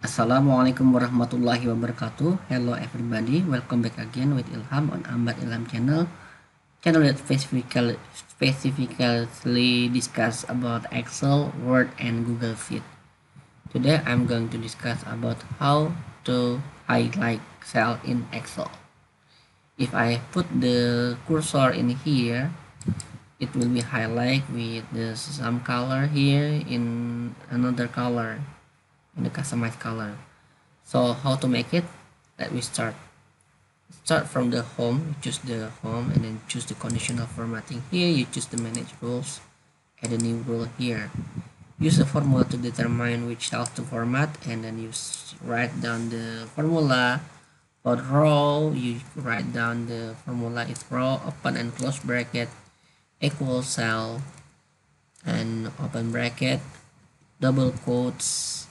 Assalamualaikum warahmatullahi wabarakatuh. Hello everybody, welcome back again with Ilham on Ambat Ilham channel that specifically discuss about Excel, Word, and Google Sheet. Today I'm going to discuss about how to highlight cell in Excel. If I put the cursor in here, it will be highlight with some color here in another color in the customized color. So how to make it? Let me start from the home. You choose the home and then choose the conditional formatting. Here you choose the manage rules, add a new rule here. Use the formula to determine which cells to format, and then you write down the formula. For row, you write down the formula is row, open and close bracket, equal cell, and open bracket, double quotes,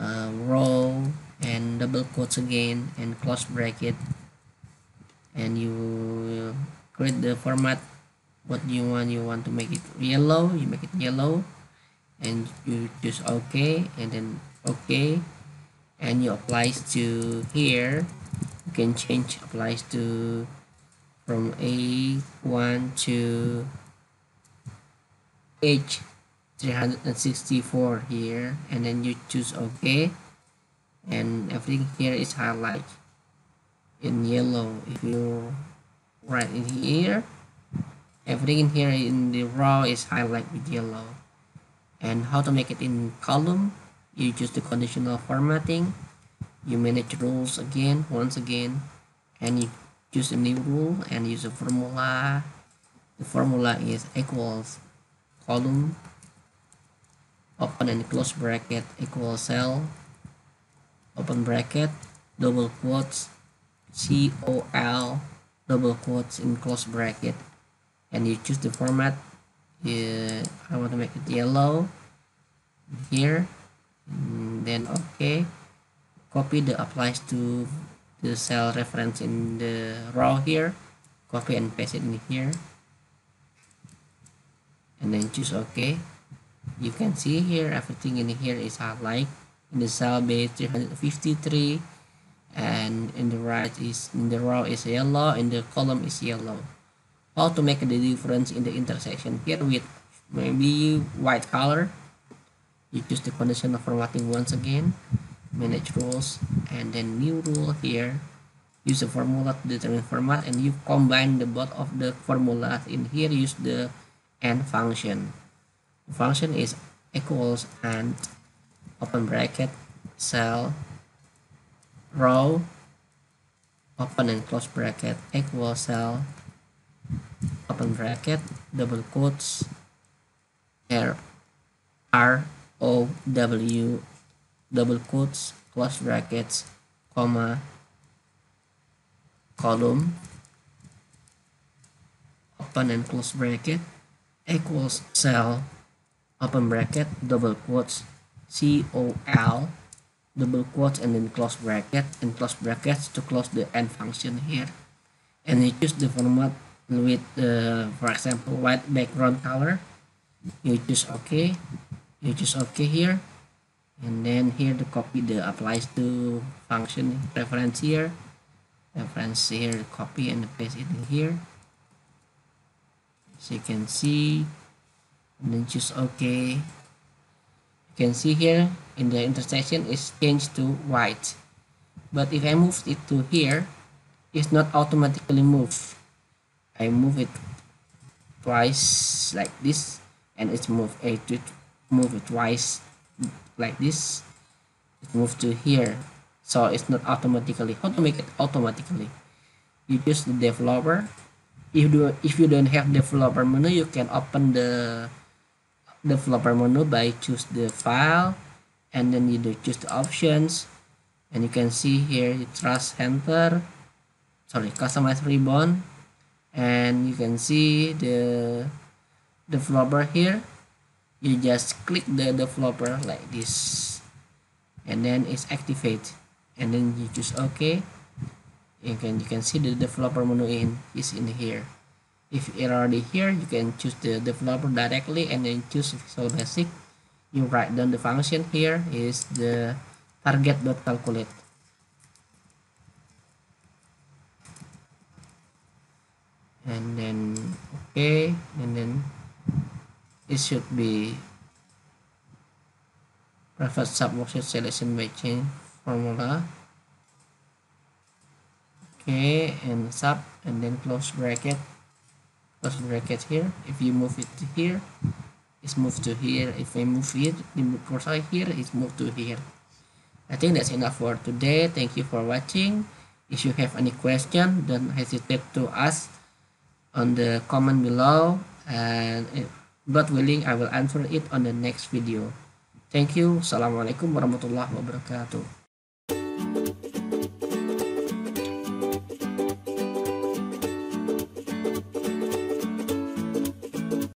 row, and double quotes again, and close bracket, and you create the format. What do you want to make it yellow, you make it yellow, and you choose OK, and then OK, and you applies to here. You can change applies to from A1 to H364 here, and then you choose OK, and everything here is highlighted in yellow. If you write in here, everything in here in the row is highlighted with yellow. And how to make it in column? You choose the conditional formatting, you manage rules again once again, and you choose a new rule and use a formula. The formula is equals column, open and close bracket, equal cell, open bracket, double quotes, COL, double quotes in close bracket, and you choose the format. I want to make it yellow here, and then OK. Copy the applies to the cell reference in the row here, copy and paste it in here, and then choose OK. You can see here everything in here is highlighted in the cell base 353, and in the row is yellow, in the column is yellow. How to make the difference in the intersection? Here with maybe white color, you choose the conditional formatting once again, manage rules, and then new rule here. Use a formula to determine format, and you combine the both of the formulas. In here use the AND function. The function is equals and open bracket, cell, row, open and close bracket, equal cell, open bracket, double quotes, ROW, double quotes, close brackets, comma, column, open and close bracket, equals cell, open bracket, double quotes, COL, double quotes, and then close bracket and close brackets to close the AND function here. And you choose the format with for example white background color. You choose OK, you choose OK here, and then here the copy the applies to function reference here, copy and paste it in here, so you can see, and then choose OK. You can see here in the intersection is changed to white, but if I move it to here, it's not automatically moved. I move it twice like this, and it's move it twice like this, it moves to here, so it's not automatically. How to make it automatically? You choose the developer. If you don't have developer menu, you can open the developer menu by choose the file, and then you do choose the options, and you can see here you trust center, customize ribbon, and you can see the developer here. You just click the developer like this, and then it's activate, and then you choose OK. You can see the developer menu is in here. If you're already here, you can choose the developer directly and then choose Visual Basic. You write down the function here is the target.calculate. And then okay, and then it should be private subworksheet selection by change formula. Okay, and sub, and then close bracket here. If you move it to here, it's moved to here. If I move it, the cursor here, it's moved to here. I think that's enough for today. Thank you for watching. If you have any question, don't hesitate to ask on the comment below, and God willing, I will answer it on the next video. Thank you. Assalamualaikum warahmatullahi wabarakatuh.